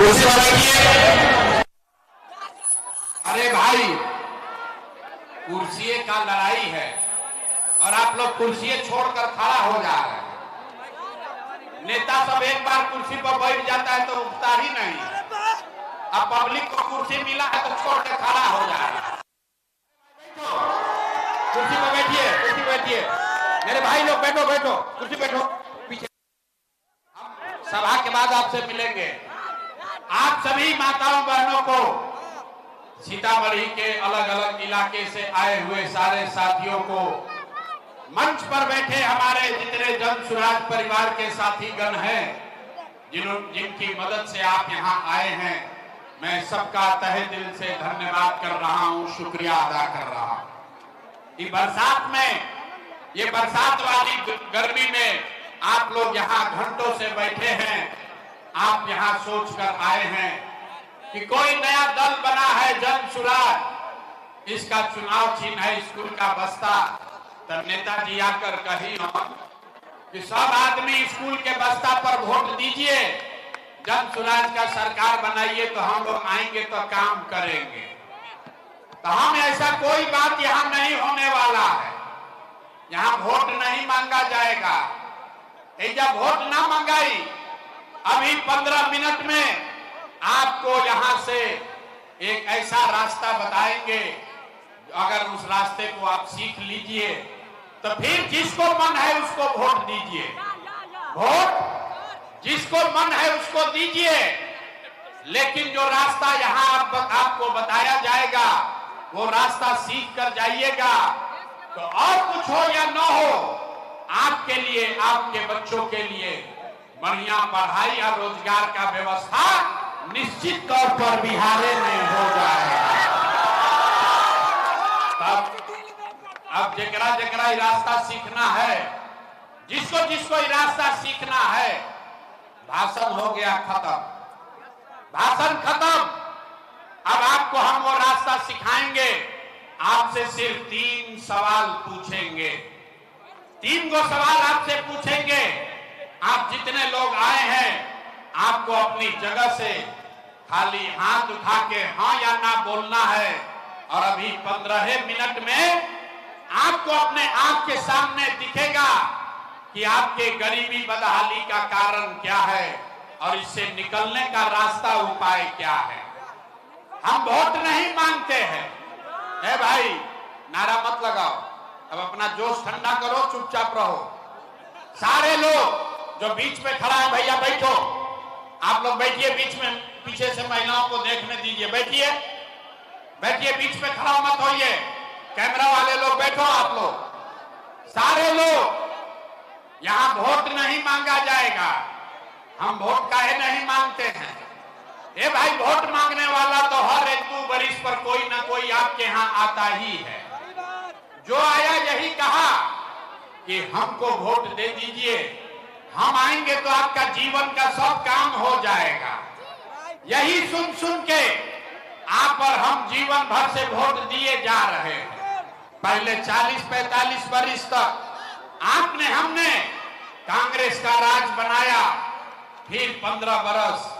कुर्सी पर बैठिए। अरे भाई, कुर्सी का लड़ाई है और आप लोग कुर्सी छोड़कर खड़ा हो जा रहे हैं। नेता सब एक बार कुर्सी पर बैठ जाता है तो उठता ही नहीं है। अब पब्लिक को कुर्सी मिला है तो छोड़ के खड़ा हो जा रहा है। कुर्सी पर बैठिए, कुर्सी पर बैठिए। मेरे भाई लोग बैठो, बैठो, कुर्सी बैठो। पीछे हम सभा के बाद आपसे मिलेंगे। आप सभी माताओं बहनों को, सीतामढ़ी के अलग अलग इलाके से आए हुए सारे साथियों को, मंच पर बैठे हमारे जितने जन सुराज परिवार के साथीगण हैं, जिनकी मदद से आप यहाँ आए हैं, मैं सबका तहे दिल से धन्यवाद कर रहा हूँ, शुक्रिया अदा कर रहा हूँ। ये बरसात में, ये बरसात वाली गर्मी में आप लोग यहाँ घंटों से बैठे हैं। आप यहाँ सोचकर आए हैं कि कोई नया दल बना है जन सुराज, इसका चुनाव चिन्ह है स्कूल का बस्ता। तब नेताजी आकर कही कि सब आदमी स्कूल के बस्ता पर वोट दीजिए, जन सुराज का सरकार बनाइए तो हम लोग आएंगे तो काम करेंगे। तो हम ऐसा कोई बात यहाँ नहीं होने वाला है। यहाँ वोट नहीं मांगा जाएगा। जब वोट ना मंगाई, अभी 15 मिनट में आपको यहाँ से एक ऐसा रास्ता बताएंगे, अगर उस रास्ते को आप सीख लीजिए तो फिर जिसको मन है उसको वोट दीजिए। वोट जिसको मन है उसको दीजिए, लेकिन जो रास्ता यहाँ आपको बताया जाएगा वो रास्ता सीख कर जाइएगा। तो और कुछ हो या न हो, आपके लिए, आपके बच्चों के लिए बढ़िया पढ़ाई और रोजगार का व्यवस्था निश्चित तौर पर बिहार में हो जाएगा। अब जकरा जकरा रास्ता सीखना है, जिसको जिसको रास्ता सीखना है, भाषण हो गया खत्म, भाषण खत्म। अब आपको हम वो रास्ता सिखाएंगे। आपसे सिर्फ 3 सवाल पूछेंगे, 3 गो सवाल आपसे पूछेंगे। आप जितने लोग आए हैं, आपको अपनी जगह से खाली हाथ उठा के हाँ या ना बोलना है। और अभी 15 मिनट में आपको अपने आंख के सामने दिखेगा कि आपके गरीबी बदहाली का कारण क्या है और इससे निकलने का रास्ता, उपाय क्या है। हम वोट नहीं मांगते हैं। ए भाई, नारा मत लगाओ, अब अपना जोश ठंडा करो, चुपचाप रहो। सारे लोग जो बीच में खड़ा है, भैया बैठो, आप लोग बैठिए बीच में, पीछे से महिलाओं को देखने दीजिए। बैठिए, बैठिए, बीच में खड़ा मत होइए। कैमरा वाले लोग बैठो, आप लोग सारे लोग। यहाँ वोट नहीं मांगा जाएगा। हम वोट काहे नहीं मांगते हैं? ए भाई, वोट मांगने वाला तो हर 1-2 बरिस पर कोई ना कोई आपके यहाँ आता ही है। जो आया यही कहा कि हमको वोट दे दीजिए, हम आएंगे तो आपका जीवन का सब काम हो जाएगा। यही सुन सुन के आप और हम जीवन भर से वोट दिए जा रहे हैं। पहले 40-45 बरिस तक आपने, हमने कांग्रेस का राज बनाया, फिर 15 बरस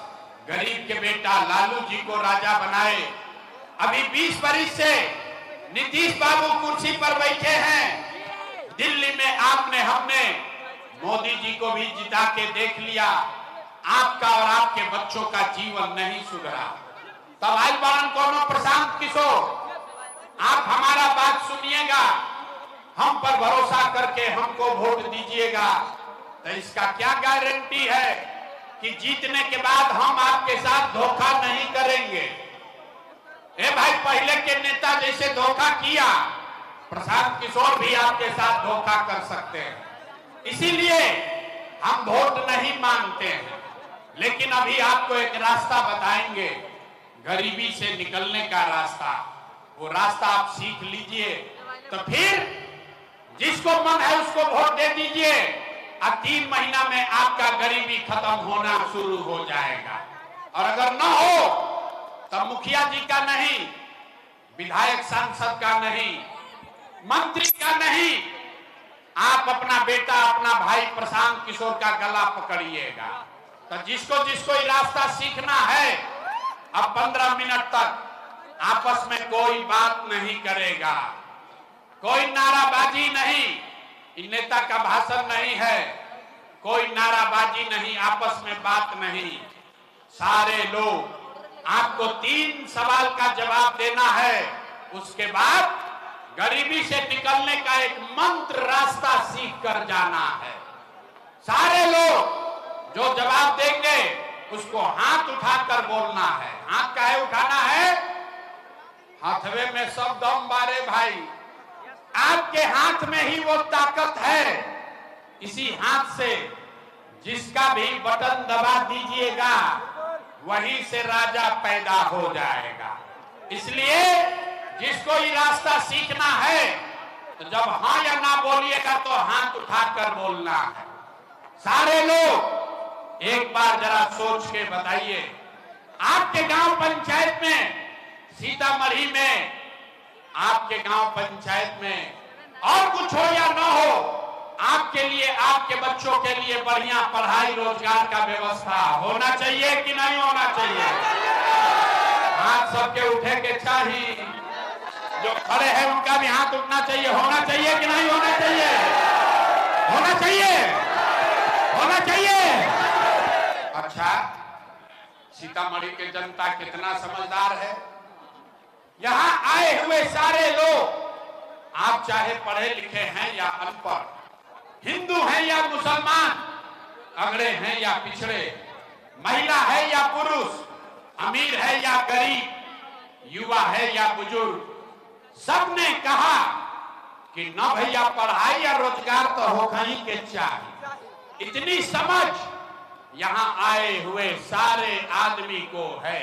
गरीब के बेटा लालू जी को राजा बनाए। अभी 20 बरिस से नीतीश बाबू कुर्सी पर बैठे हैं। दिल्ली में आपने, हमने मोदी जी को भी जिता के देख लिया। आपका और आपके बच्चों का जीवन नहीं सुधरा। तब आज बारन कोनो प्रशांत किशोर, आप हमारा बात सुनिएगा, हम पर भरोसा करके हमको वोट दीजिएगा। तो इसका क्या गारंटी है कि जीतने के बाद हम आपके साथ धोखा नहीं करेंगे? ए भाई, पहले के नेता जैसे धोखा किया, प्रशांत किशोर भी आपके साथ धोखा कर सकते हैं। इसीलिए हम वोट नहीं मांगते हैं। लेकिन अभी आपको एक रास्ता बताएंगे, गरीबी से निकलने का रास्ता। वो रास्ता आप सीख लीजिए तो फिर जिसको मन है उसको वोट दे दीजिए। अब 3 महीना में आपका गरीबी खत्म होना शुरू हो जाएगा। और अगर न हो तो मुखिया जी का नहीं, विधायक सांसद का नहीं, मंत्री का नहीं, आप अपना बेटा, अपना भाई प्रशांत किशोर का गला पकड़िएगा। तो जिसको जिसको ये रास्ता सीखना है, अब 15 मिनट तक आपस में कोई बात नहीं करेगा, कोई नाराबाजी नहीं, इन नेता का भाषण नहीं है, कोई नाराबाजी नहीं, आपस में बात नहीं। सारे लोग आपको 3 सवाल का जवाब देना है, उसके बाद गरीबी से निकलने का एक मंत्र रास्ता सीख कर जाना है। सारे लोग जो जवाब देंगे उसको हाथ उठाकर बोलना है। हाथ काहे उठाना है? हाथवे में सब दम बारे भाई, आपके हाथ में ही वो ताकत है। इसी हाथ से जिसका भी बटन दबा दीजिएगा वहीं से राजा पैदा हो जाएगा। इसलिए जिसको ये रास्ता सीखना है तो जब हाँ या ना बोलिएगा तो हाथ उठाकर बोलना है। सारे लोग एक बार जरा सोच के बताइए, आपके गांव पंचायत में, सीतामढ़ी में, आपके गांव पंचायत में और कुछ हो या ना हो, आपके लिए, आपके बच्चों के लिए बढ़िया पढ़ाई रोजगार का व्यवस्था होना चाहिए कि नहीं होना चाहिए? हाथ सबके उठे के चाहिए, जो खड़े हैं उनका भी हाथ उठना चाहिए। होना चाहिए कि नहीं होना चाहिए? होना चाहिए, होना चाहिए। अच्छा, सीतामढ़ी के जनता कितना समझदार है। यहाँ आए हुए सारे लोग, आप चाहे पढ़े लिखे हैं या अनपढ़, हिंदू हैं या मुसलमान, अगड़े हैं या पिछड़े, महिला है या पुरुष, अमीर है या गरीब, युवा है या बुजुर्ग, सबने कहा कि न भैया पढ़ाई या रोजगार तो होगा ही के चाहिए। इतनी समझ यहाँ आए हुए सारे आदमी को है।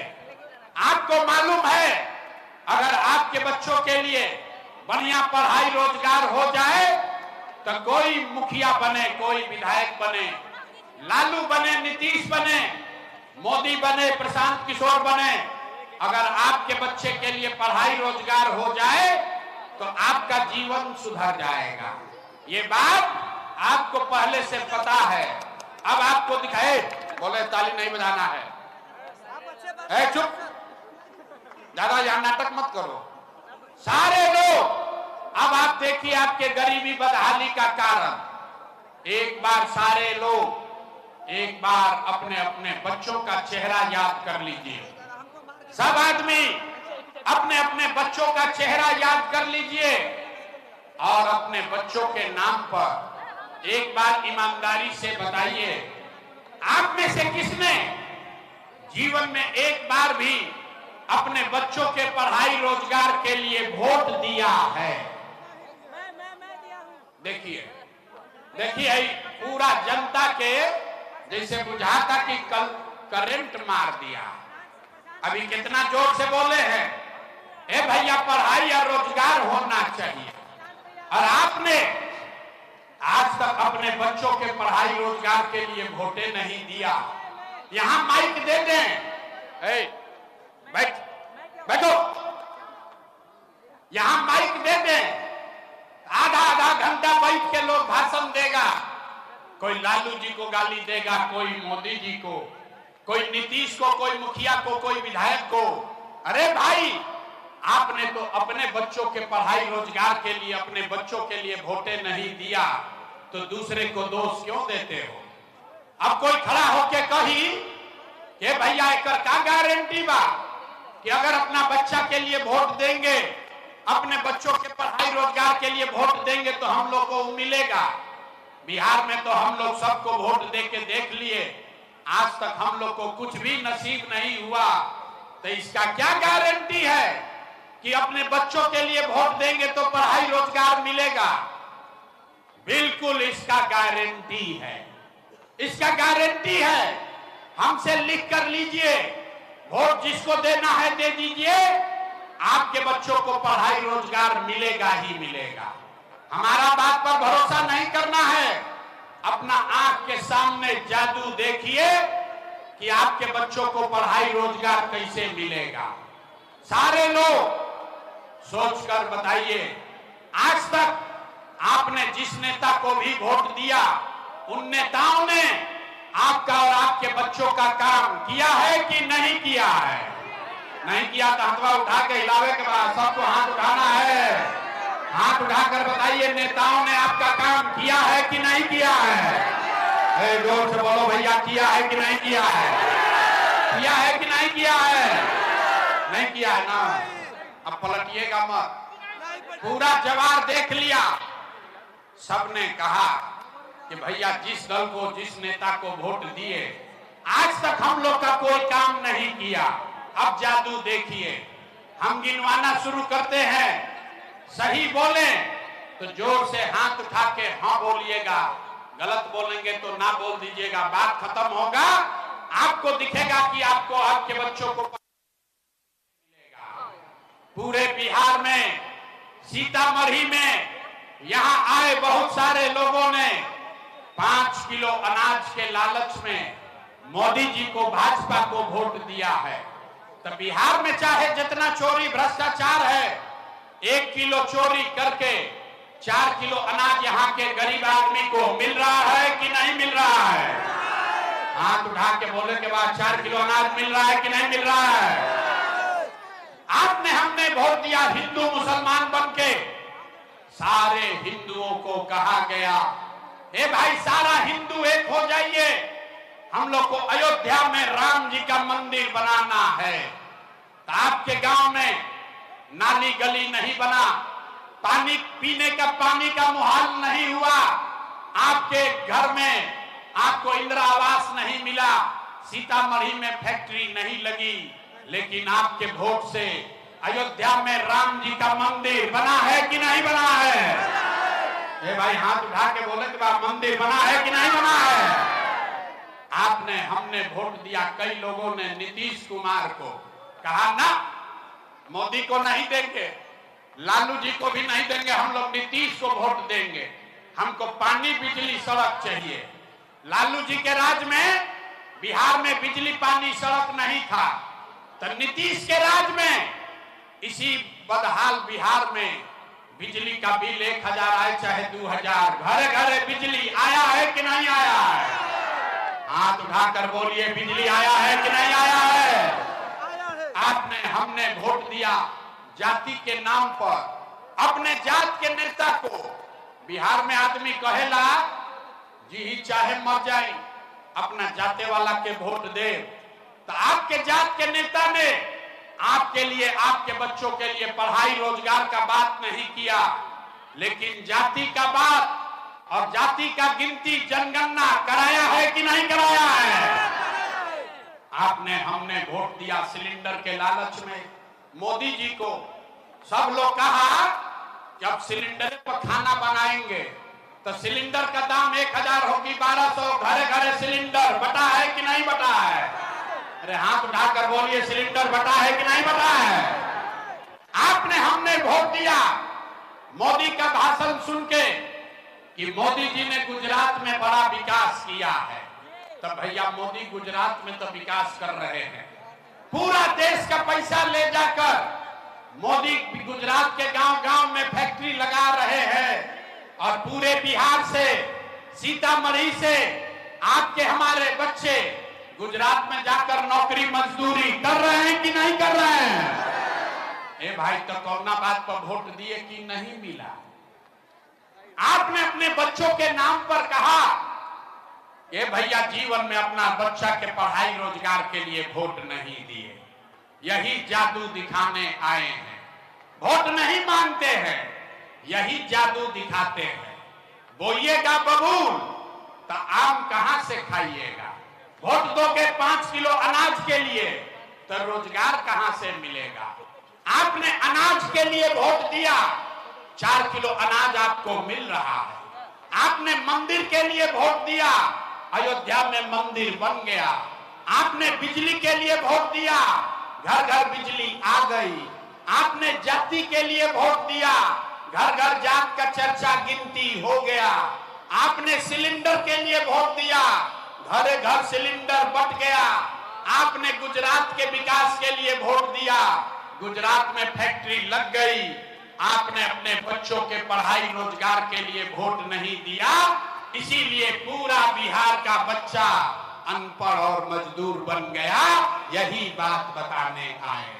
आपको मालूम है, अगर आपके बच्चों के लिए बढ़िया पढ़ाई रोजगार हो जाए तो कोई मुखिया बने, कोई विधायक बने, लालू बने, नीतीश बने, मोदी बने, प्रशांत किशोर बने, अगर आपके बच्चे के लिए पढ़ाई रोजगार हो जाए तो आपका जीवन सुधर जाएगा। ये बात आपको पहले से पता है। अब आपको दिखाए, बोले ताली नहीं बजाना है, चुप, ज्यादा यहाँ नाटक मत करो। सारे लोग अब आप देखिए आपके गरीबी बदहाली का कारण। एक बार सारे लोग एक बार अपने अपने बच्चों का चेहरा याद कर लीजिए। सब आदमी अपने अपने बच्चों का चेहरा याद कर लीजिए और अपने बच्चों के नाम पर एक बार ईमानदारी से बताइए, आप में से किसने जीवन में एक बार भी अपने बच्चों के पढ़ाई रोजगार के लिए वोट दिया है? देखिए देखिए, पूरा जनता के जैसे बुझाता कि कल करंट मार दिया। अभी कितना जोर से बोले हैं, ए भैया पढ़ाई या रोजगार होना चाहिए, और आपने आज तक अपने बच्चों के पढ़ाई रोजगार के लिए वोटे नहीं दिया। यहां माइक दे दें, बैठो, यहां माइक दे दें, आधा आधा घंटा बैठ के लोग भाषण देगा। कोई लालू जी को गाली देगा, कोई मोदी जी को, कोई नीतीश को, कोई मुखिया को, कोई विधायक को। अरे भाई, आपने तो अपने बच्चों के पढ़ाई रोजगार के लिए, अपने बच्चों के लिए वोटे नहीं दिया, तो दूसरे को दोष क्यों देते हो? अब कोई खड़ा होके कही कि भैया एक का गारंटी बा कि अगर अपना बच्चा के लिए वोट देंगे, अपने बच्चों के पढ़ाई रोजगार के लिए वोट देंगे तो हम लोग को मिलेगा। बिहार में तो हम लोग सबको वोट दे के देख लिए, आज तक हम लोग को कुछ भी नसीब नहीं हुआ, तो इसका क्या गारंटी है कि अपने बच्चों के लिए वोट देंगे तो पढ़ाई रोजगार मिलेगा? बिल्कुल इसका गारंटी है, इसका गारंटी है। हमसे लिख कर लीजिए, वोट जिसको देना है दे दीजिए, आपके बच्चों को पढ़ाई रोजगार मिलेगा ही मिलेगा। हमारा बात पर भरोसा नहीं करना है, अपना आंख के सामने जादू देखिए कि आपके बच्चों को पढ़ाई रोजगार कैसे मिलेगा। सारे लोग सोचकर बताइए, आज तक आपने जिस नेता को भी वोट दिया, उन नेताओं ने आपका और आपके बच्चों का काम किया है कि नहीं किया है? नहीं किया तो हथवा उठा के हिलावे के बाद सबको हाथ उठाना है। हाथ उठाकर बताइए नेताओं ने आपका काम किया है कि नहीं किया है? जोर से बोलो भैया, किया है कि नहीं किया है? किया है कि नहीं किया है? नहीं किया है ना? अब पलटिएगा मत। पूरा जवार देख लिया, सबने कहा कि भैया जिस दल को, जिस नेता को वोट दिए, आज तक हम लोग का कोई काम नहीं किया। अब जादू देखिए। हम गिनवाना शुरू करते हैं, सही बोले तो जोर से हाथ उठा के हाँ बोलिएगा, गलत बोलेंगे तो ना बोल दीजिएगा। बात खत्म होगा, आपको दिखेगा कि आपको, आपके बच्चों को मिलेगा। पूरे बिहार में, सीतामढ़ी में यहां आए बहुत सारे लोगों ने 5 किलो अनाज के लालच में मोदी जी को, भाजपा को वोट दिया है। तो बिहार में चाहे जितना चोरी भ्रष्टाचार है, 1 किलो चोरी करके 4 किलो अनाज यहाँ के गरीब आदमी को मिल रहा है कि नहीं मिल रहा है? हाथ उठा के बोले के बाद 4 किलो अनाज मिल रहा है कि नहीं मिल रहा है? आपने, हमने वोट दिया हिंदू मुसलमान बन के। सारे हिंदुओं को कहा गया, ए भाई सारा हिंदू एक हो जाइए, हम लोग को अयोध्या में राम जी का मंदिर बनाना है। तो आपके गांव में नाली गली नहीं बना, पानी पीने का, पानी का मुहाल नहीं हुआ, आपके घर में आपको इंदिरा आवास नहीं मिला, सीतामढ़ी में फैक्ट्री नहीं लगी, लेकिन आपके वोट से अयोध्या में राम जी का मंदिर बना है कि नहीं बना है? ए भाई हाथ उठा के बोले कि बाप मंदिर बना है कि नहीं बना है? आपने, हमने वोट दिया, कई लोगों ने नीतीश कुमार को, कहा ना मोदी को नहीं देंगे, लालू जी को भी नहीं देंगे, हम लोग नीतीश को वोट देंगे, हमको पानी बिजली सड़क चाहिए। लालू जी के राज में बिहार में बिजली पानी सड़क नहीं था, तो नीतीश के राज में इसी बदहाल बिहार में बिजली का बिल 1000 आए चाहे 2000, घरे घरे बिजली आया है कि नहीं आया है? हाथ उठाकर बोलिए, बिजली आया है कि नहीं आया है? आपने, हमने वोट दिया जाति के नाम पर, अपने जात के नेता को। बिहार में आदमी कहेला जी चाहे मर जाए, अपना जाते वाला के वोट दे। तो आपके जात के नेता ने आपके लिए, आपके बच्चों के लिए पढ़ाई रोजगार का बात नहीं किया, लेकिन जाति का बात और जाति का गिनती, जनगणना कराया है कि नहीं कराया है? आपने, हमने वोट दिया सिलेंडर के लालच में मोदी जी को। सब लोग कहा जब सिलेंडर पर खाना बनाएंगे तो सिलेंडर का दाम 1000 होगी 1200, घरे घरे सिलेंडर बटा है कि नहीं बटा है? अरे हाथ उठाकर बोलिए, सिलेंडर बटा है कि नहीं बटा है? आपने, हमने वोट दिया मोदी का भाषण सुन के कि मोदी जी ने गुजरात में बड़ा विकास किया है। तो भैया मोदी गुजरात में तो विकास कर रहे हैं, पूरा देश का पैसा ले जाकर मोदी गुजरात के गांव-गांव में फैक्ट्री लगा रहे हैं, और पूरे बिहार से, सीतामढ़ी से आपके, हमारे बच्चे गुजरात में जाकर नौकरी मजदूरी कर रहे हैं कि नहीं कर रहे हैं? ए भाई तो कौना बात पर वोट दिए कि नहीं मिला? आपने अपने बच्चों के नाम पर कहा, ए भैया जीवन में अपना बच्चा के पढ़ाई रोजगार के लिए वोट नहीं दिए, यही जादू दिखाने आए हैं। वोट नहीं मांगते हैं, यही जादू दिखाते हैं। बोइएगा बबूल तो आम कहां से खाइएगा? वोट दोगे 5 किलो अनाज के लिए तो रोजगार कहां से मिलेगा? आपने अनाज के लिए वोट दिया, 4 किलो अनाज आपको मिल रहा है। आपने मंदिर के लिए वोट दिया, अयोध्या में मंदिर बन गया। आपने बिजली के लिए वोट दिया, घर घर बिजली आ गई। आपने जाति के लिए वोट दिया, घर घर जात का चर्चा गिनती हो गया। आपने सिलेंडर के लिए वोट दिया, घरे घर सिलेंडर बट गया। आपने गुजरात के विकास के लिए वोट दिया, गुजरात में फैक्ट्री लग गई। आपने अपने बच्चों के पढ़ाई रोजगार के लिए वोट नहीं दिया, इसीलिए पूरा बिहार का बच्चा अनपढ़ और मजदूर बन गया। यही बात बताने आए,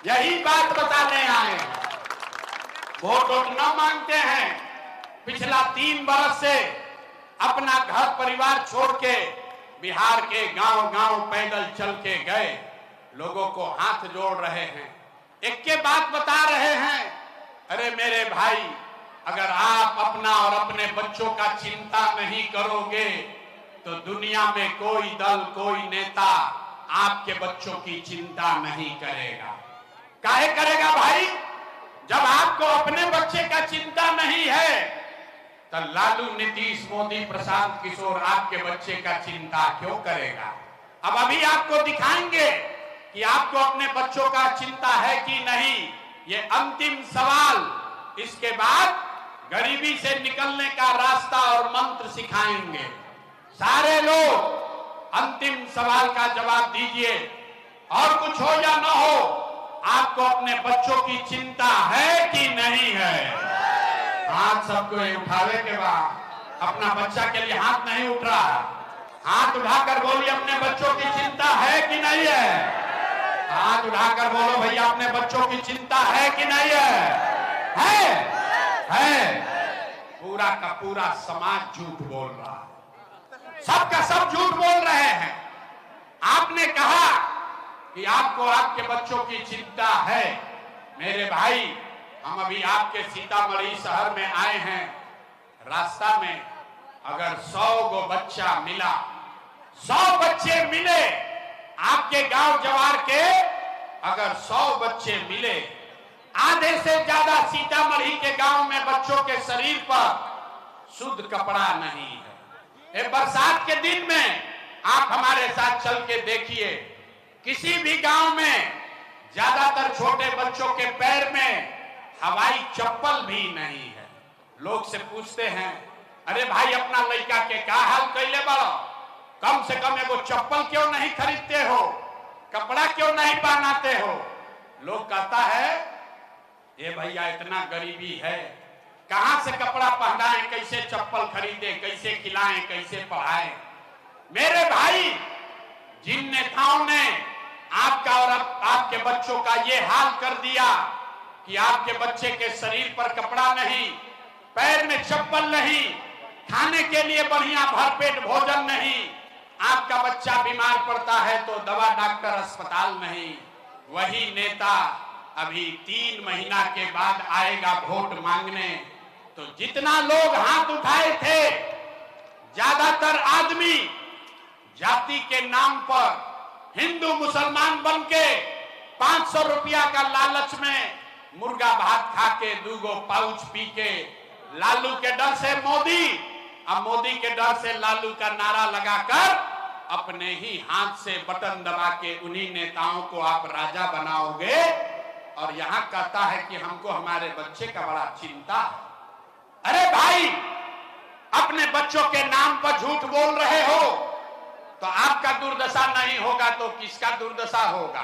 यही बात बताने आए। वोट न मांगते हैं। पिछला 3 बरस से अपना घर परिवार छोड़ के बिहार के गांव-गांव पैदल चल के गए, लोगों को हाथ जोड़ रहे हैं, एक के बात बता रहे हैं। अरे मेरे भाई, अगर आप अपना और अपने बच्चों का चिंता नहीं करोगे तो दुनिया में कोई दल, कोई नेता आपके बच्चों की चिंता नहीं करेगा। काहे करेगा भाई? जब आपको अपने बच्चे का चिंता नहीं है तो लालू, नीतीश, मोदी, प्रशांत किशोर आपके बच्चे का चिंता क्यों करेगा? अब अभी आपको दिखाएंगे कि आपको अपने बच्चों का चिंता है कि नहीं। ये अंतिम सवाल, इसके बाद गरीबी से निकलने का रास्ता और मंत्र सिखाएंगे। सारे लोग अंतिम सवाल का जवाब दीजिए। और कुछ हो या ना हो, आपको अपने बच्चों की चिंता है कि नहीं है? हाथ सबको उठावे के बाद, अपना बच्चा के लिए हाथ नहीं उठ रहा, हाथ उठाकर बोलिए अपने बच्चों की चिंता है कि नहीं है? हाथ उठाकर बोलो भैया, अपने बच्चों की चिंता है कि नहीं है? पूरा का पूरा समाज झूठ बोल रहा है, सबका सब झूठ बोल रहे हैं। आपने कहा कि आपको आपके बच्चों की चिंता है। मेरे भाई, हम अभी आपके सीतामढ़ी शहर में आए हैं। रास्ता में अगर 100 गो बच्चा मिला, 100 बच्चे मिले आपके गांव जवार के, अगर 100 बच्चे मिले, आधे से ज्यादा सीतामढ़ी के गांव में बच्चों के शरीर पर शुद्ध कपड़ा नहीं है। ये बरसात के दिन में आप हमारे साथ चल के देखिए, किसी भी गांव में ज्यादातर छोटे बच्चों के पैर में हवाई चप्पल भी नहीं है। लोग से पूछते हैं, अरे भाई अपना लड़का के का हाल कैले बड़ो, कम से कम एगो चप्पल क्यों नहीं खरीदते हो, कपड़ा क्यों नहीं पहनाते हो? लोग कहता है, ये भैया इतना गरीबी है, कहां से कपड़ा पहनाएं, कैसे चप्पल खरीदे, कैसे खिलाएं, कैसे पढ़ाएं? मेरे भाई, जिन नेताओं ने आपका और आपके बच्चों का ये हाल कर दिया कि आपके बच्चे के शरीर पर कपड़ा नहीं, पैर में चप्पल नहीं, खाने के लिए बढ़िया भरपेट भोजन नहीं, आपका बच्चा बीमार पड़ता है तो दवा डॉक्टर अस्पताल नहीं, वही नेता अभी 3 महीना के बाद आएगा वोट मांगने। तो जितना लोग हाथ उठाए थे, ज्यादातर आदमी जाति के नाम पर हिंदू मुसलमान बन के 500 रुपया का लालच में मुर्गा भात खा के 2 गो पाउच पी के, लालू के डर से मोदी, अब मोदी के डर से लालू का नारा लगाकर अपने ही हाथ से बटन दबा के उन्हीं नेताओं को आप राजा बनाओगे। और यहां कहता है कि हमको हमारे बच्चे का बड़ा चिंता है। अरे भाई, अपने बच्चों के नाम पर झूठ बोल रहे हो तो आपका दुर्दशा नहीं होगा तो किसका दुर्दशा होगा?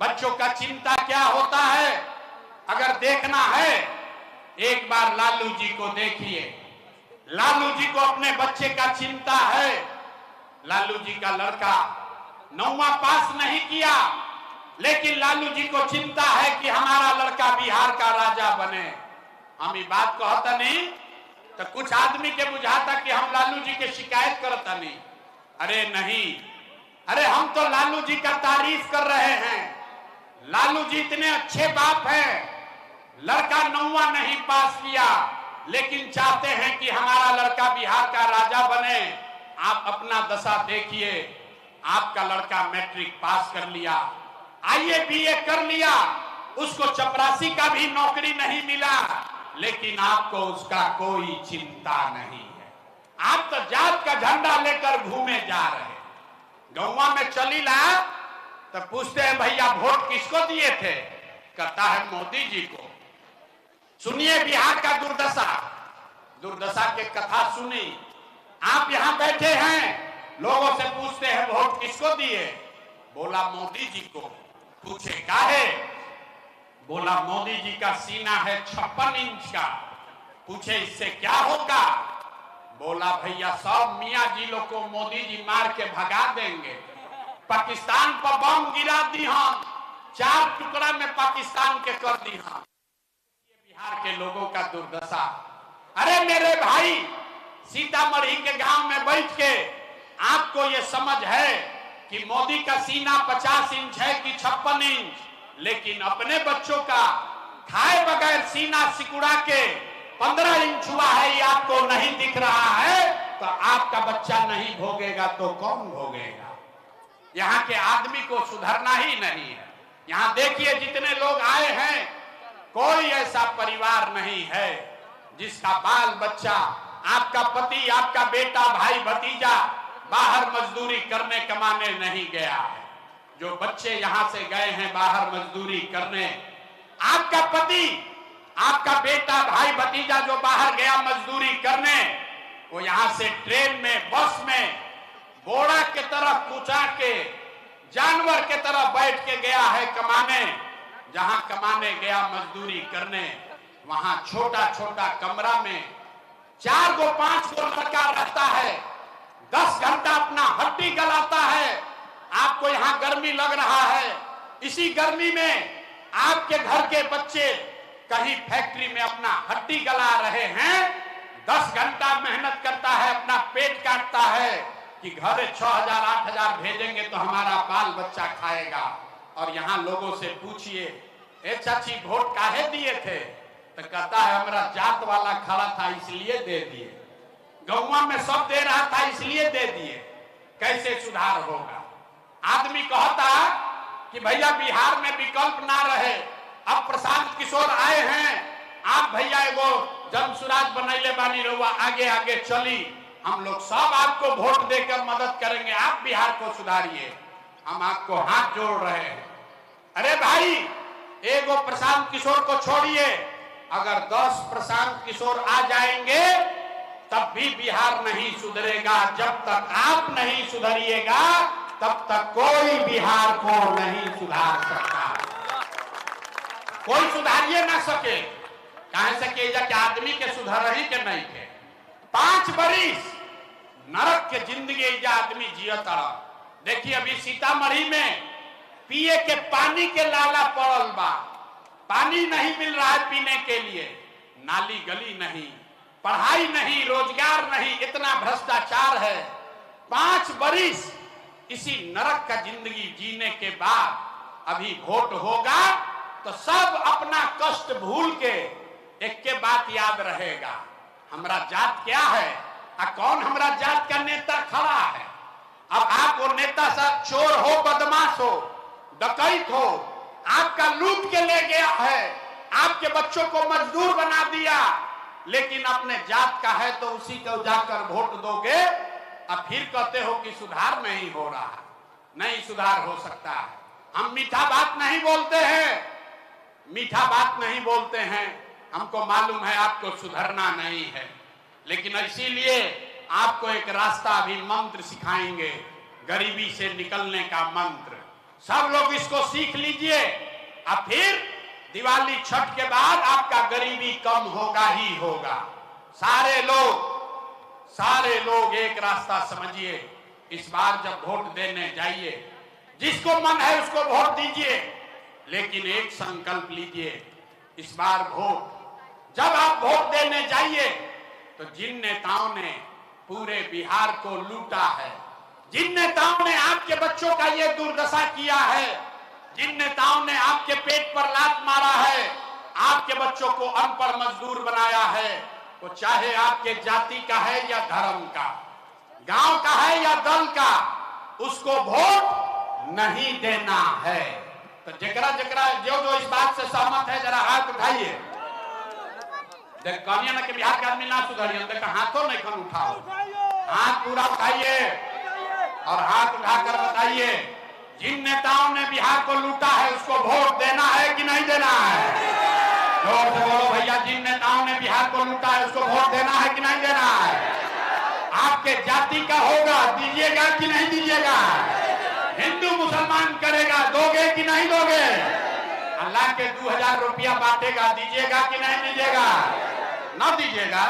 बच्चों का चिंता क्या होता है अगर देखना है, एक बार लालू जी को देखिए। लालू जी को अपने बच्चे का चिंता है। लालू जी का लड़का 9वां पास नहीं किया, लेकिन लालू जी को चिंता है कि हमारा लड़का बिहार का राजा बने। हम ये बात कहता नहीं तो कुछ आदमी के बुझाता कि हम लालू जी के शिकायत करता नहीं। अरे नहीं, अरे हम तो लालू जी का तारीफ कर रहे हैं। लालू जी इतने अच्छे बाप हैं, लड़का 9वां नहीं पास किया लेकिन चाहते हैं कि हमारा लड़का बिहार का राजा बने। आप अपना दशा देखिए, आपका लड़का मैट्रिक पास कर लिया, आईए बीए कर लिया, उसको चपरासी का भी नौकरी नहीं मिला, लेकिन आपको उसका कोई चिंता नहीं है। आप तो जात का झंडा लेकर घूमे जा रहे। गौवा में चली ला तो पूछते हैं भैया वोट किसको दिए थे? कहता है मोदी जी को। सुनिए बिहार का दुर्दशा, दुर्दशा के कथा सुनी। आप यहां बैठे हैं, लोगों से पूछते हैं वोट किसको दिए? बोला मोदी जी को। पूछे काहे? बोला मोदी जी का सीना है 56 इंच का। पूछे इससे क्या होगा? बोला भैया सब मियाँ जी लोग को मोदी जी मार के भगा देंगे। पाकिस्तान पर बम गिरा दी हम, 4 टुकड़ा में पाकिस्तान के कर दी हम। बिहार के लोगों का दुर्दशा। अरे मेरे भाई, सीतामढ़ी के गांव में बैठ के आपको ये समझ है कि मोदी का सीना 50 इंच है कि 56 इंच, लेकिन अपने बच्चों का खाए बगैर सीना सिकुड़ा के 15 इंच हुआ है, ये आपको नहीं दिख रहा है, तो आपका बच्चा नहीं भोगेगा तो कौन भोगेगा? यहाँ के आदमी को सुधरना ही नहीं है। यहाँ देखिए जितने लोग आए हैं, कोई ऐसा परिवार नहीं है जिसका बाल बच्चा, आपका पति, आपका बेटा, भाई भतीजा बाहर मजदूरी करने कमाने नहीं गया है। जो बच्चे यहाँ से गए हैं बाहर मजदूरी करने, आपका पति, आपका बेटा, भाई भतीजा जो बाहर गया मजदूरी करने, वो यहाँ से ट्रेन में, बस में बोरा के तरह कुचा के, जानवर के तरह बैठ के गया है कमाने। जहां कमाने गया मजदूरी करने, वहां छोटा छोटा कमरा में 4 गो 5 गो लड़का रहता है, 10 घंटा अपना हड्डी गलाता है। आपको यहाँ गर्मी लग रहा है, इसी गर्मी में आपके घर के बच्चे कहीं फैक्ट्री में अपना हड्डी गला रहे हैं, 10 घंटा मेहनत करता है, अपना पेट काटता है कि घर 6,000 8,000 भेजेंगे तो हमारा बाल बच्चा खाएगा। और यहाँ लोगों से पूछिए, ए चाची वोट काहे दिए थे? तो कहता है हमारा जात वाला खड़ा था इसलिए दे दिए, गौवा में सब दे रहा था इसलिए दे दिए। कैसे सुधार होगा? आदमी कहता कि भैया बिहार में विकल्प ना रहे, अब प्रशांत किशोर आए हैं, आप भैया एगो जनसुराज बनैले बानी, रहुआ आगे आगे चली, हम लोग सब आपको वोट देकर मदद करेंगे, आप बिहार को सुधारिए, हम आपको हाथ जोड़ रहे हैं। अरे भाई, एगो प्रशांत किशोर को छोड़िए, अगर 10 प्रशांत किशोर आ जाएंगे तब भी बिहार नहीं सुधरेगा। जब तक आप नहीं सुधरिएगा तब तक कोई बिहार को नहीं सुधार सकता। कोई सुधारिए ना सके, कहे सके जा कि आदमी के सुधर ही के नहीं के। 5 बरिस नरक के जिंदगी जा आदमी जियत रहा। देखिए अभी सीतामढ़ी में पिए के पानी के लाला पड़ल बा, पानी नहीं मिल रहा है पीने के लिए, नाली गली नहीं, पढ़ाई नहीं, रोजगार नहीं, इतना भ्रष्टाचार है। 5 बरिस इसी नरक का जिंदगी जीने के बाद अभी वोट होगा तो सब अपना कष्ट भूल के एक के बात याद रहेगा, हमारा जात क्या है, कौन हमारा जात का नेता खड़ा है। अब आप वो नेता सब चोर हो, बदमाश हो, डकैत हो, आपका लूट के ले गया है, आपके बच्चों को मजदूर बना दिया, लेकिन अपने जात का है तो उसी को जाकर वोट दोगे, अब फिर कहते हो कि सुधार नहीं हो रहा है। नहीं सुधार हो सकता है। हम मीठा बात नहीं बोलते हैं, मीठा बात नहीं बोलते हैं, हमको मालूम है आपको सुधरना नहीं है, लेकिन इसीलिए आपको एक रास्ता अभी मंत्र सिखाएंगे, गरीबी से निकलने का मंत्र। सब लोग इसको सीख लीजिए, अब फिर दिवाली छठ के बाद आपका गरीबी कम होगा ही होगा। सारे लोग एक रास्ता समझिए, इस बार जब वोट देने जाइए, जिसको मन है उसको वोट दीजिए, लेकिन एक संकल्प लीजिए, इस बार वोट जब आप वोट देने जाइए तो जिन नेताओं ने पूरे बिहार को लूटा है, जिन नेताओं ने आपके बच्चों का ये दुर्दशा किया है, जिन नेताओं ने आपके पेट पर लात मारा है, आपके बच्चों को अनपढ़ मजदूर बनाया है, वो चाहे आपके जाति का है या धर्म का, गांव का है या दल का, उसको वोट नहीं देना है। तो जकरा जकरा जो इस बात से सहमत है जरा हाथ उठाइए। देख कहानियां ना कि बिहार के आदमी ना सुधरिए, देख हाथों नहीं कौन उठाओ, हाथ पूरा उठाइए और हाथ उठाकर बताइए, जिन नेताओं ने बिहार को लूटा है उसको वोट देना है कि नहीं देना है? जोर से बोलो भैया, जिन नेताओं ने बिहार को लूटा है उसको वोट देना है कि नहीं देना है? आपके जाति का होगा, दीजिएगा कि नहीं दीजिएगा? हिंदू मुसलमान करेगा, दोगे कि नहीं दोगे? अल्लाह के 2000 रुपया बांटेगा, दीजिएगा कि नहीं दीजिएगा? ना दीजिएगा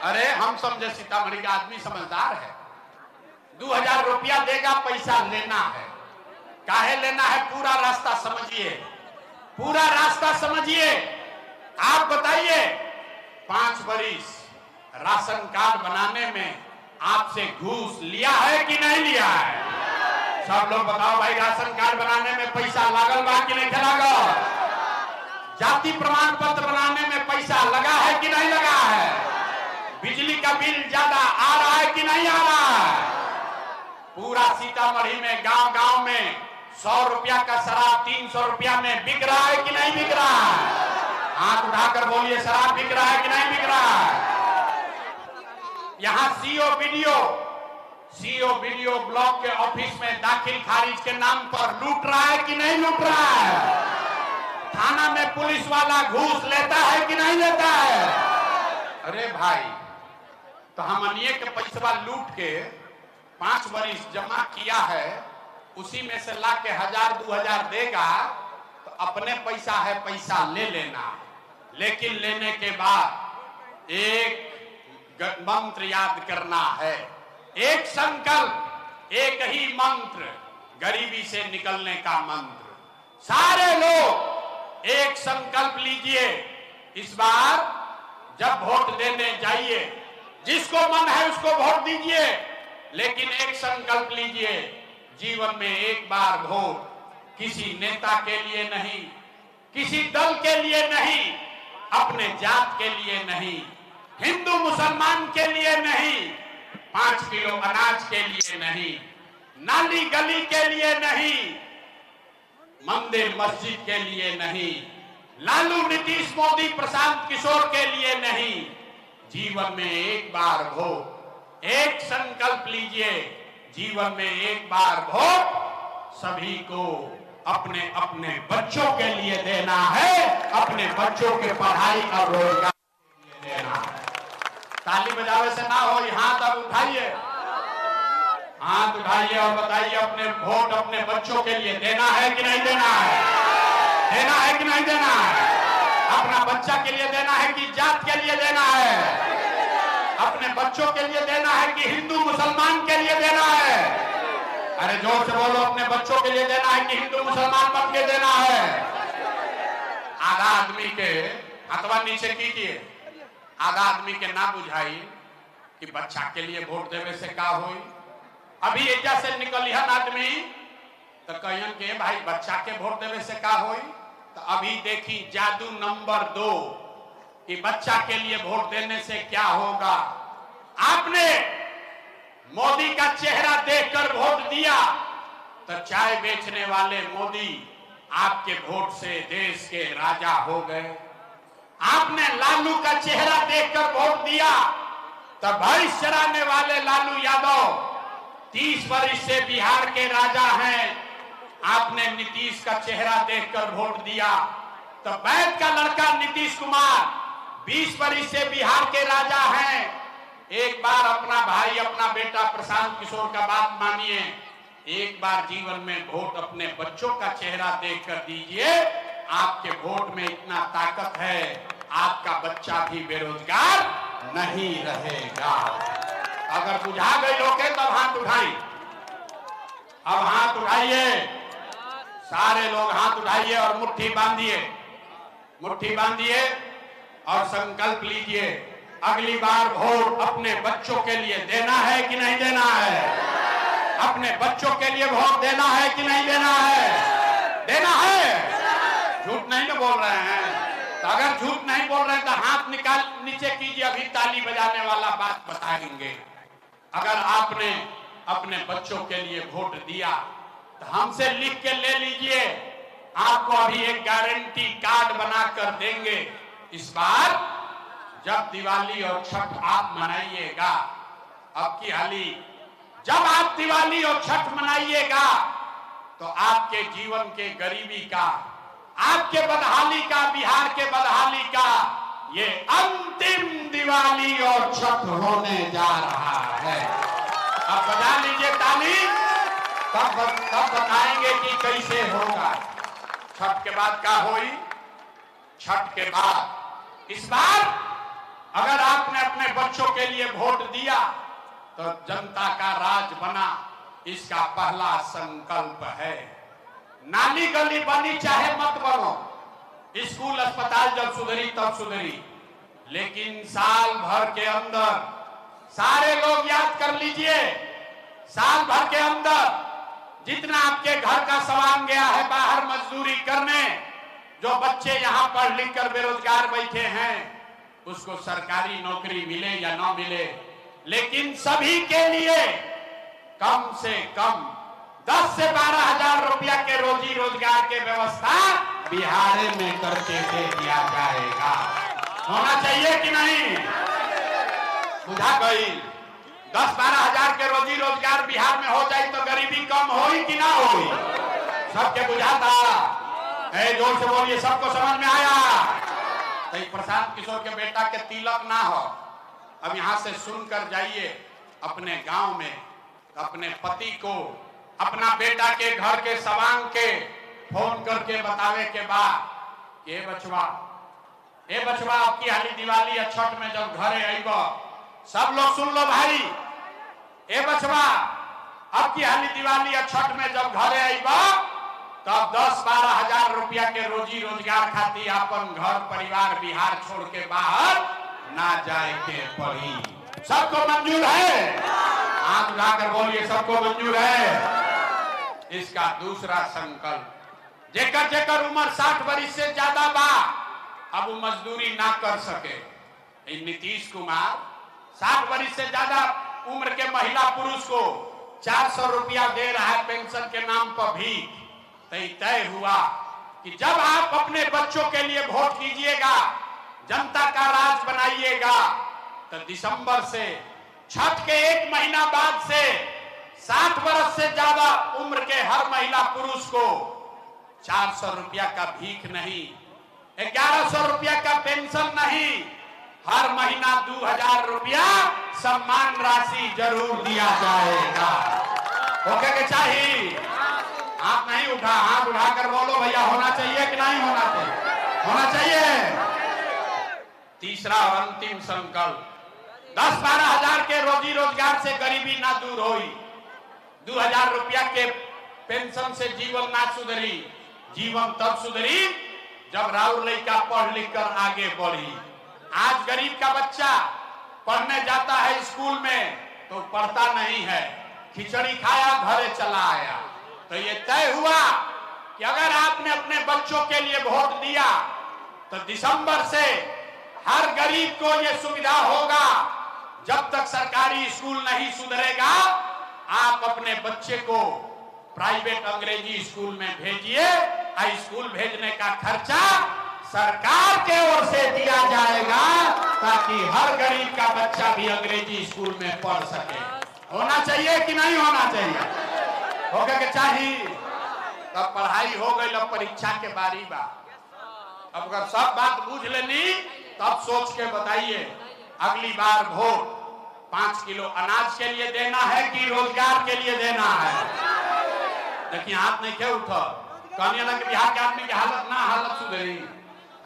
अरे हम समझे सीतामढ़ी का आदमी समझदार है। 2000 रुपया देगा, पैसा लेना है। काहे लेना है? पूरा रास्ता समझिए, पूरा रास्ता समझिए। आप बताइए, 5 बरिस राशन कार्ड बनाने में आपसे घूस लिया है कि नहीं लिया है? सब लोग बताओ भाई, राशन कार्ड बनाने में पैसा लागल बा कि नहीं लागल? जाति प्रमाण पत्र बनाने में पैसा लगा है कि नहीं लगा है? बिजली का बिल ज्यादा आ रहा है कि नहीं आ रहा है? पूरा सीतामढ़ी में गांव गांव में 100 रुपया का शराब 300 रुपया में बिक रहा है कि नहीं बिक रहा है? हाथ उठाकर बोलिए, शराब बिक रहा है कि नहीं बिक रहा है? यहाँ सीओ वीडियो ब्लॉक के ऑफिस में दाखिल खारिज के नाम पर लूट रहा है कि नहीं लूट रहा है? थाना में पुलिस वाला घूस लेता है कि नहीं लेता है? अरे भाई, तो हमनिए के पैसा लूट के 5 बरिस जमा किया है, उसी में से ला के 1000-2000 देगा तो अपने पैसा है, पैसा ले लेना। लेकिन लेने के बाद एक मंत्र याद करना है, एक संकल्प, एक ही मंत्र, गरीबी से निकलने का मंत्र। सारे लोग एक संकल्प लीजिए, इस बार जब वोट देने जाइए, जिसको मन है उसको वोट दीजिए, लेकिन एक संकल्प लीजिए, जीवन में एक बार वोट किसी नेता के लिए नहीं, किसी दल के लिए नहीं, अपने जात के लिए नहीं, हिंदू मुसलमान के लिए नहीं, 5 किलो अनाज के लिए नहीं, नाली गली के लिए नहीं, मंदिर मस्जिद के लिए नहीं, लालू नीतीश मोदी प्रशांत किशोर के लिए नहीं, जीवन में एक बार वोट, एक संकल्प लीजिए, जीवन में एक बार वोट सभी को अपने अपने बच्चों के लिए देना है, अपने बच्चों के पढ़ाई और रोजगार के लिए देना है। ताली बजावे से ना हो, हाथ अब उठाइए, हाथ उठाइए और बताइए, अपने वोट अपने बच्चों के लिए देना है कि नहीं देना है? देना है कि नहीं देना है? अपना बच्चा के लिए देना है कि जात के लिए देना है? अपने बच्चों के लिए देना है कि हिंदू मुसलमान के लिए देना है? अरे जोर से बोलो, अपने बच्चों के लिए देना है कि हिंदू मुसलमान बन के देना है? आधा आदमी के हाथवा नीचे कीजिए, आधा आदमी के ना बुझाई कि बच्चा के लिए वोट देवे से का होई। अभी एजा से निकलिहन आदमी तो कहन के भाई बच्चा के वोट देवे से का होई। तो अभी देखी जादू नंबर 2 कि बच्चा के लिए वोट देने से क्या होगा। आपने मोदी का चेहरा देखकर वोट दिया तो चाय बेचने वाले मोदी आपके वोट से देश के राजा हो गए। आपने लालू का चेहरा देखकर वोट दिया तो भैंस चराने वाले लालू यादव 30 वर्ष से बिहार के राजा हैं। आपने नीतीश का चेहरा देखकर वोट दिया तो वैद का लड़का नीतीश कुमार 20 वर्ष से बिहार के राजा हैं। एक बार अपना भाई, अपना बेटा प्रशांत किशोर का बात मानिए, एक बार जीवन में वोट अपने बच्चों का चेहरा देखकर दीजिए। आपके वोट में इतना ताकत है, आपका बच्चा भी बेरोजगार नहीं रहेगा। अगर बुझा गए लोग तब हाथ उठाई, अब हाथ उठाइए, सारे लोग हाथ उठाइए और मुट्ठी बांधिए, मुट्ठी बांधिए और संकल्प लीजिए, अगली बार वोट अपने बच्चों के लिए देना है कि नहीं देना है? अपने बच्चों के लिए वोट देना है कि नहीं देना है? देना है, झूठ नहीं ना बोल रहे हैं। तो अगर झूठ नहीं बोल रहे हैं तो हाथ निकाल नीचे कीजिए, अभी ताली बजाने वाला बात बताएंगे। अगर आपने अपने बच्चों के लिए वोट दिया तो हमसे लिख के ले लीजिए, आपको अभी एक गारंटी कार्ड बनाकर देंगे। इस बार जब दिवाली और छठ आप मनाइएगा, अब की हाली जब आप दिवाली और छठ मनाइएगा तो आपके जीवन के गरीबी का, आपके बदहाली का, बिहार के बदहाली का ये अंतिम दिवाली और छठ होने जा रहा है। अब बजा लीजिए ताली, तब बताएंगे कि कैसे होगा। छठ के बाद क्या होई? छठ के बाद इस बार अगर आपने अपने बच्चों के लिए वोट दिया तो जनता का राज बना, इसका पहला संकल्प है। नाली गली बनी चाहे मत बनो, स्कूल अस्पताल जब सुधरी तब सुधरी, लेकिन साल भर के अंदर सारे लोग याद कर लीजिए, साल भर के अंदर जितना आपके घर का सामान गया है बाहर मजदूरी करने, जो बच्चे यहां पढ़ लिख कर बेरोजगार बैठे हैं, उसको सरकारी नौकरी मिले या ना मिले, लेकिन सभी के लिए कम से कम 10 से 12 हजार रुपया के रोजी रोजगार के व्यवस्था बिहार में करके दे दिया जाएगा। होना चाहिए कि नहीं? बुझा गई? 10-12 हजार के रोजी रोजगार बिहार में हो जाए तो गरीबी कम होई कि ना होई? सबके बुझाता? जोर से बोलिए, सबको समझ में आया? तो प्रशांत किशोर के बेटा के तिलक ना हो, अब यहां से सुनकर जाइए अपने गांव में, अपने पति को, अपना बेटा के घर के सवांग के फोन करके बतावे के बाद, ए बचवा आपकी हाली दिवाली या छठ में जब घरे आईब, सब लोग सुन लो भाई, ए बचवा आपकी हाली दिवाली या छठ में जब घरे आईब तब 10-12 हजार रुपया के रोजी रोजगार खातिर अपन घर परिवार बिहार छोड़ के बाहर ना जाए के पड़ी। सबको मंजूर है? हाथ उठाकर बोलिए, सबको मंजूर है? इसका दूसरा संकल्प, जेकर जेकर उम्र 60 वर्ष से ज्यादा बा, अब वो मजदूरी ना कर सके, नीतीश कुमार 60 वर्ष से ज्यादा उम्र के महिला पुरुष को 400 रुपया दे रहा है पेंशन के नाम पर भी। तय हुआ कि जब आप अपने बच्चों के लिए वोट कीजिएगा, जनता का राज बनाइएगा, तो दिसंबर से छठ के 1 महीना बाद से 60 वर्ष से ज्यादा उम्र के हर महिला पुरुष को 400 रुपया का भीख नहीं, 1100 रुपया का पेंशन नहीं, हर महीना 2000 रुपया सम्मान राशि जरूर दिया जाएगा। ओके के चाहिए? हाथ नहीं उठा, हाथ उठाकर बोलो भैया, होना चाहिए कि नहीं होना चाहिए? होना चाहिए। तीसरा और अंतिम संकल्प, 10-12 हजार के रोजी रोजगार से गरीबी ना दूर हुई, 2000 रुपया के पेंशन से जीवन ना सुधरी। जीवन तब सुधरी जब राउर लड़का पढ़ लिख कर आगे बढ़ी। आज गरीब का बच्चा पढ़ने जाता है स्कूल में तो पढ़ता नहीं है, खिचड़ी खाया घरे चला आया। तो ये तय हुआ कि अगर आपने अपने बच्चों के लिए वोट दिया तो दिसंबर से हर गरीब को ये सुविधा होगा, जब तक सरकारी स्कूल नहीं सुधरेगा आप अपने बच्चे को प्राइवेट अंग्रेजी स्कूल में भेजिए, स्कूल भेजने का खर्चा सरकार के ओर से दिया जाएगा, ताकि हर गरीब का बच्चा भी अंग्रेजी स्कूल में पढ़ सके। होना चाहिए कि नहीं होना चाहिए? होगा के चाहिए? तब पढ़ाई हो गई, अब परीक्षा के बारी बा। अब अगर सब बात बूझ लेनी तब सोच के बताइए, अगली बार वोट 5 किलो अनाज के लिए देना है कि रोजगार के लिए देना है? देखिए हाथ नहीं क्यों उठा, कहने लगे बिहार के आदमी की हालत ना हालत सुधरी।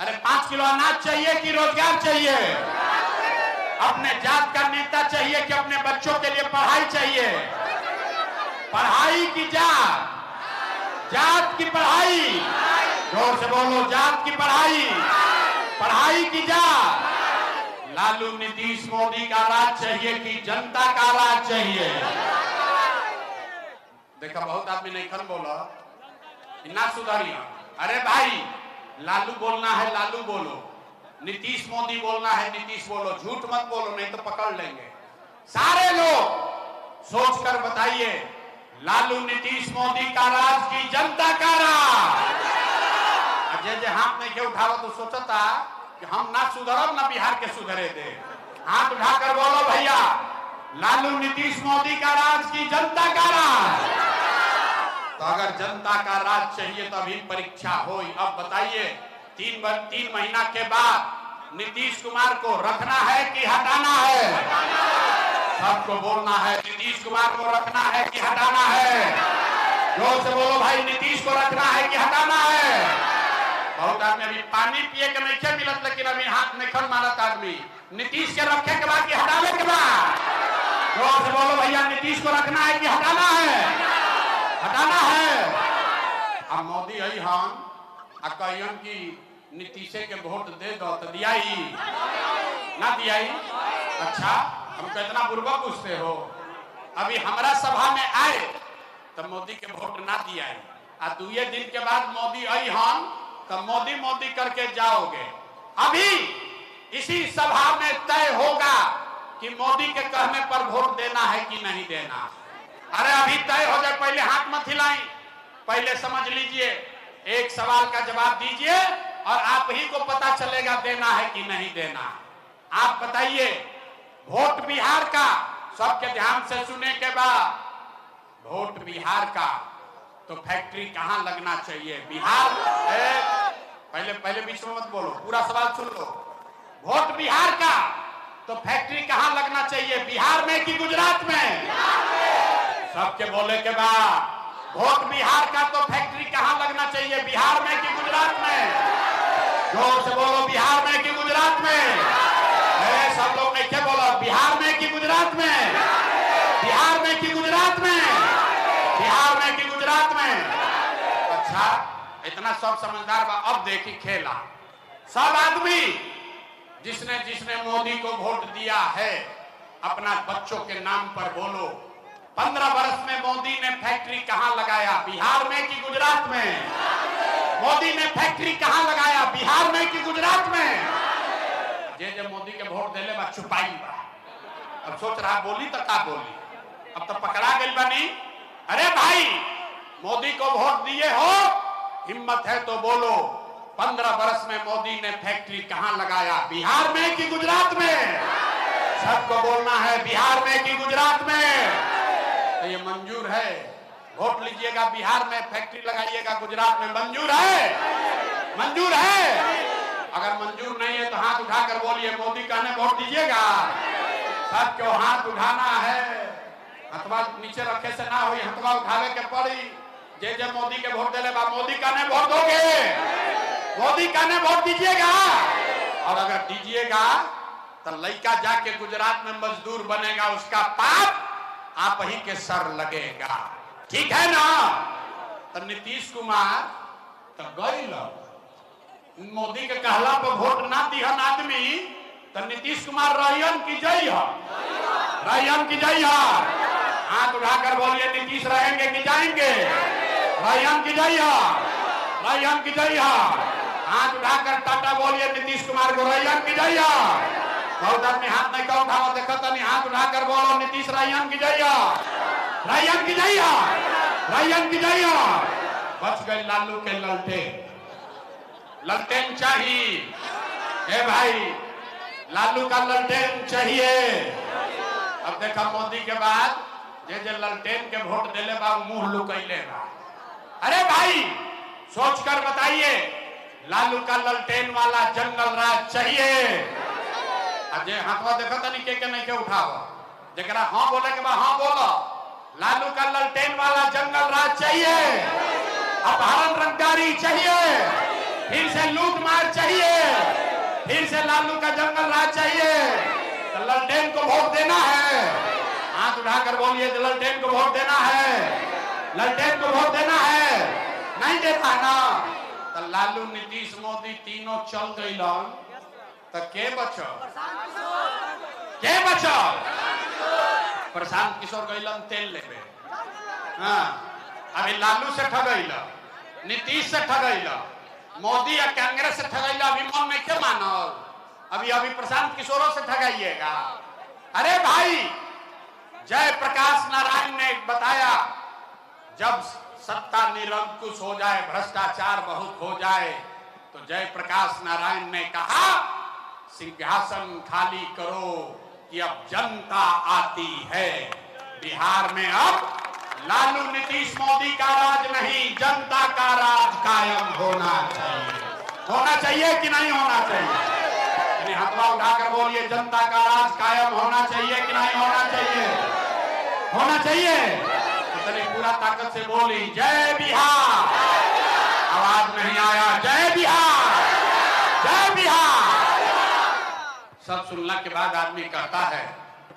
अरे 5 किलो अनाज चाहिए कि रोजगार चाहिए? अपने जात का नेता चाहिए कि अपने बच्चों के लिए पढ़ाई चाहिए? पढ़ाई की जात, जात की पढ़ाई, जोर से बोलो, जात की पढ़ाई, पढ़ाई की जात। लालू नीतीश मोदी का राज चाहिए कि जनता का राज चाहिए? देखा बहुत आदमी नहीं खन बोला ना सुधारिया। अरे भाई, लालू बोलना है लालू बोलो, नीतीश मोदी बोलना है नीतीश बोलो, झूठ मत बोलो नहीं तो पकड़ लेंगे। सारे लोग सोच कर बताइए, लालू नीतीश मोदी का राज की जनता का राज? जे हाथ नहीं के उठाओ तो सोचता कि हम ना सुधरब ना बिहार के सुधरे दे। हाथ उठाकर बोलो भैया, लालू नीतीश मोदी का राज की जनता का राज? तो अगर जनता का राज चाहिए तो अभी परीक्षा होई। अब बताइए, 3 महीना के बाद नीतीश कुमार को रखना है कि हटाना है? सबको बोलना है, नीतीश कुमार को रखना है कि हटाना है? जोर से बोलो भाई, नीतीश को रखना है कि हटाना है? बहुत आदमी अभी पानी पिए के नहीं मिलत, लेकिन अभी हाथ में खन मारत आदमी। नीतीश के रखे के बाद कि हटावे के बाद? जोर से बोलो भैया, नीतीश को रखना है कि हटाना है? हटाना है। अब मोदी आई हम कहियन की नीतीशे के वोट दे दो तो दियाई ना दियाई? अच्छा, हमको इतना बुर्बक पूछते हो। अभी हमारा सभा में आए तो मोदी के वोट ना दियाई, आ 2 दिन के बाद मोदी आई हम तो मोदी मोदी करके जाओगे। अभी इसी सभा में तय होगा कि मोदी के कहने पर वोट देना है कि नहीं देना। अरे अभी तय हो जाए, पहले हाथ मत हिलाई, पहले समझ लीजिए, एक सवाल का जवाब दीजिए और आप ही को पता चलेगा देना है कि नहीं देना। आप बताइए, वोट बिहार का, सबके ध्यान से सुने के बाद, वोट बिहार का तो फैक्ट्री कहां लगना चाहिए? बिहार पहले बीच में मत बोलो, पूरा सवाल सुन लो। वोट बिहार का तो फैक्ट्री कहां लगना चाहिए? बिहार में कि गुजरात में? सबके बोले के बाद, वोट बिहार का तो फैक्ट्री कहां लगना चाहिए? बिहार में कि गुजरात में? जोर से बोलो, बिहार में कि गुजरात में? सब लोग नहीं क्या बोला, बिहार में कि गुजरात में? बिहार में कि गुजरात में? बिहार में कि गुजरात में? अच्छा, इतना सब समझदार बा। अब देखी खेला, सब आदमी जिसने जिसने मोदी को वोट दिया है अपना बच्चों के नाम पर बोलो। 15 वर्ष में मोदी ने फैक्ट्री कहां लगाया? बिहार में कि गुजरात में? मोदी ने फैक्ट्री कहां लगाया? बिहार में कि गुजरात में? जे मोदी के वोट देले बा छुपाई बा। अब सोच रहा बोली तो का बोली, अब तो पकड़ा गई बनी। अरे भाई, मोदी को वोट दिए हो, हिम्मत है तो बोलो, 15 वर्ष में मोदी ने फैक्ट्री कहां लगाया? बिहार में कि गुजरात में? सबको बोलना है, बिहार में कि गुजरात में? तो ये मंजूर है? वोट लीजिएगा, बिहार में फैक्ट्री लगाइएगा, गुजरात में मंजूर है? मंजूर है? अगर मंजूर नहीं है तो हाथ उठाकर बोलिए, मोदी कहने वोट दीजिएगा। सबको हाथ उठाना है, हथवा नीचे रखे से ना हो, हथवा उठावे के पड़ी। जे मोदी के वोट देले बा, मोदी कहने वोट दोगे? मोदी कहने वोट दीजिएगा। और अगर दीजिएगा तो लड़का जाके गुजरात में मजदूर बनेगा, उसका पाप आप ही के सर लगेगा। ठीक है ना? तो नीतीश कुमार तो गई मोदी के कहला पर वोट ना दिहन आदमी, तो नीतीश कुमार रहियन की जय है? रहियन की जय है? हाथ उठाकर बोलिए, नीतीश रहेंगे कि जाएंगे? रहियन की जय है? रहियन की जय है? हाथ उठाकर टाटा बोलिए, नीतीश कुमार को रहियन की जय है? बहुत आदमी हाथ नहीं का उठावा, देखो तो नहीं, हाथ उठाकर बोलो, नीतीश रहियन की जय है? रहियन की जय है? रहियन की जय है? बच गए लालू के ललटेन। ललटेन चाहिए ए भाई, लालू का ललटेन चाहिए। अब देखा मोदी के बाद जे ललटेन के वोट देले बा मुंह लुकैले बा। अरे भाई, सोचकर बताइए, लालू का ललटेन वाला जंगल राज चाहिए? अजय हाथवा देखा था नहीं के नहीं के उठावा, जरा हाँ बोले के बाद हाँ बोलो। लालू का ललटेन वाला जंगल राज चाहिए? अपहरण रंगदारी चाहिए? फिर से लूट मार चाहिए? फिर से लालू का जंगल राज चाहिए? तो ललटेन को वोट देना है? हाथ उठाकर बोलिए, ललटेन को वोट देना है? ललटेन को वोट देना है? नहीं देता ना? तो लालू, नीतीश, मोदी तीनों चल गई तो के बचो? के बचो? प्रशांत किशोर गईलन तेल लेवे। हाँ, अभी लालू से ठगैल, नीतीश से ठगैल, मोदी या कांग्रेस से ठगैला, अभी मन में क्या मानल? अभी प्रशांत किशोरों से ठगाइएगा? अरे भाई, जयप्रकाश नारायण ने बताया, जब सत्ता निरंकुश हो जाए, भ्रष्टाचार बहुत हो जाए, तो जयप्रकाश नारायण ने कहा, सिंहासन खाली करो कि अब जनता आती है। बिहार में अब लालू, नीतीश, मोदी का राज नहीं, जनता का राज कायम होना चाहिए। होना चाहिए कि नहीं होना चाहिए? हाथवा उठाकर बोलिए, जनता का राज कायम होना चाहिए कि नहीं होना चाहिए? होना चाहिए। तो पूरा ताकत से बोली, जय बिहार। आवाज नहीं आया, जय बिहार। सब सुनने के बाद आदमी कहता है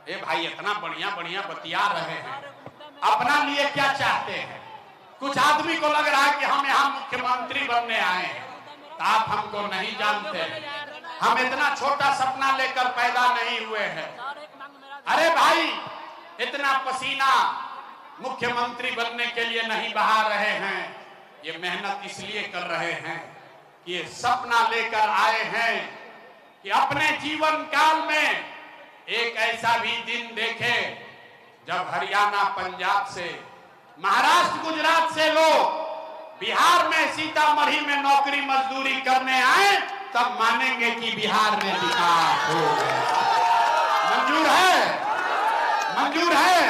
ए भाई इतना बढ़िया बढ़िया बतिया रहे हैं, अपना लिए क्या चाहते हैं? कुछ आदमी को लग रहा है कि हम यहाँ मुख्यमंत्री बनने आए हैं, तो आप हमको नहीं जानते, हम इतना छोटा सपना लेकर पैदा नहीं हुए हैं। अरे भाई इतना पसीना मुख्यमंत्री बनने के लिए नहीं बहा रहे हैं, ये मेहनत इसलिए कर रहे हैं कि ये सपना लेकर आए हैं कि अपने जीवन काल में एक ऐसा भी दिन देखे जब हरियाणा पंजाब से, महाराष्ट्र गुजरात से लोग बिहार में सीतामढ़ी में नौकरी मजदूरी करने आए, तब मानेंगे कि बिहार में विकास हो गया। मंजूर है? मंजूर है?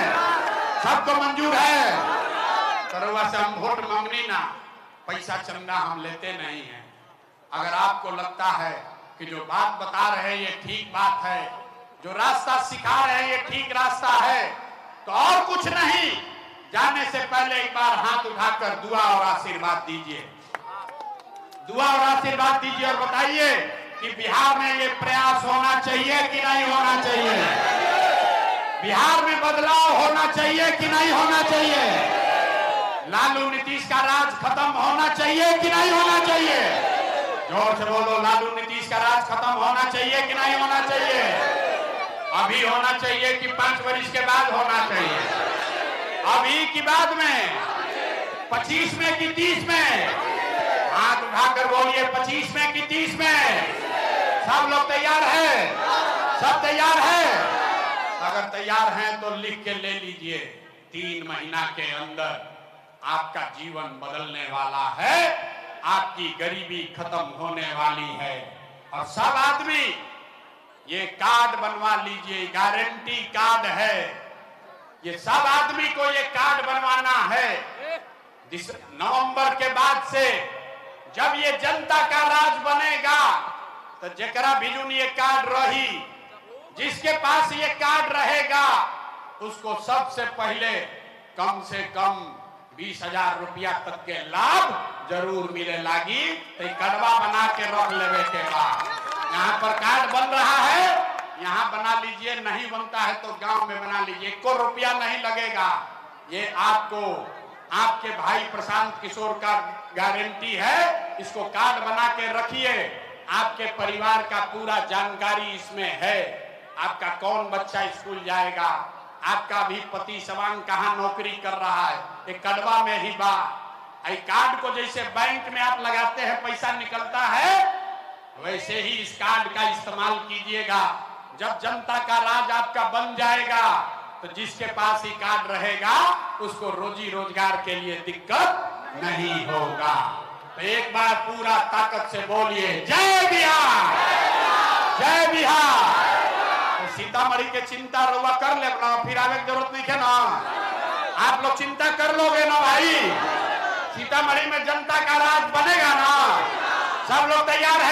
सबको मंजूर है? करवा से हम वोट मांगनी ना, पैसा चंदा हम लेते नहीं हैं। अगर आपको लगता है कि जो बात बता रहे हैं ये ठीक बात है, जो रास्ता सिखा रहे हैं ये ठीक रास्ता है, तो और कुछ नहीं, जाने से पहले एक बार हाथ उठाकर दुआ और आशीर्वाद दीजिए, दुआ और आशीर्वाद दीजिए और बताइए कि बिहार में ये प्रयास होना चाहिए कि नहीं होना चाहिए? बिहार में बदलाव होना चाहिए कि नहीं होना चाहिए? लालू नीतीश का राज खत्म होना चाहिए कि नहीं होना चाहिए? जोर से बोलो, लालू नीतीश का राज खत्म होना चाहिए कि नहीं होना चाहिए? अभी होना चाहिए कि 5 वर्ष के बाद होना चाहिए? अभी की बाद में, 25 में कि 30 में? हाथ उठाकर बोलिए 25 में कि 30 में? सब लोग तैयार है? सब तैयार है? अगर तैयार हैं तो लिख के ले लीजिए, 3 महीना के अंदर आपका जीवन बदलने वाला है, आपकी गरीबी खत्म होने वाली है। और सब आदमी ये कार्ड बनवा लीजिए, गारंटी कार्ड है, ये सब आदमी को ये कार्ड बनवाना है। नवंबर के बाद से जब ये जनता का राज बनेगा तो जकरा भिजुन ये कार्ड रही, जिसके पास ये कार्ड रहेगा उसको सबसे पहले कम से कम 20,000 रुपया तक के लाभ जरूर मिले लागी। तो कार्डवा बना के रख लेवे के बाद, यहाँ पर कार्ड बन रहा है, यहाँ बना लीजिए, नहीं बनता है तो गांव में बना लीजिए, 1 रुपया नहीं लगेगा। ये आपको आपके भाई प्रशांत किशोर का गारंटी है, इसको कार्ड बना के रखिए। आपके परिवार का पूरा जानकारी इसमें है, आपका कौन बच्चा स्कूल जाएगा, आपका भी पति सवांग कहाँ नौकरी कर रहा है, एक कार्डवा में ही बा। आई कार्ड को जैसे बैंक में आप लगाते हैं पैसा निकलता है, वैसे ही इस कार्ड का इस्तेमाल कीजिएगा। जब जनता का राज आपका बन जाएगा तो जिसके पास ही कार्ड रहेगा उसको रोजी रोजगार के लिए दिक्कत नहीं होगा। तो एक बार पूरा ताकत से बोलिए जय बिहार, जय बिहार। तो सीतामढ़ी के चिंता रुआ कर ले ना, फिर आगे की जरूरत नहीं है ना। आप लोग चिंता कर लोगे ना भाई, सीतामढ़ी में जनता का राज बनेगा ना? सब लोग तैयार है?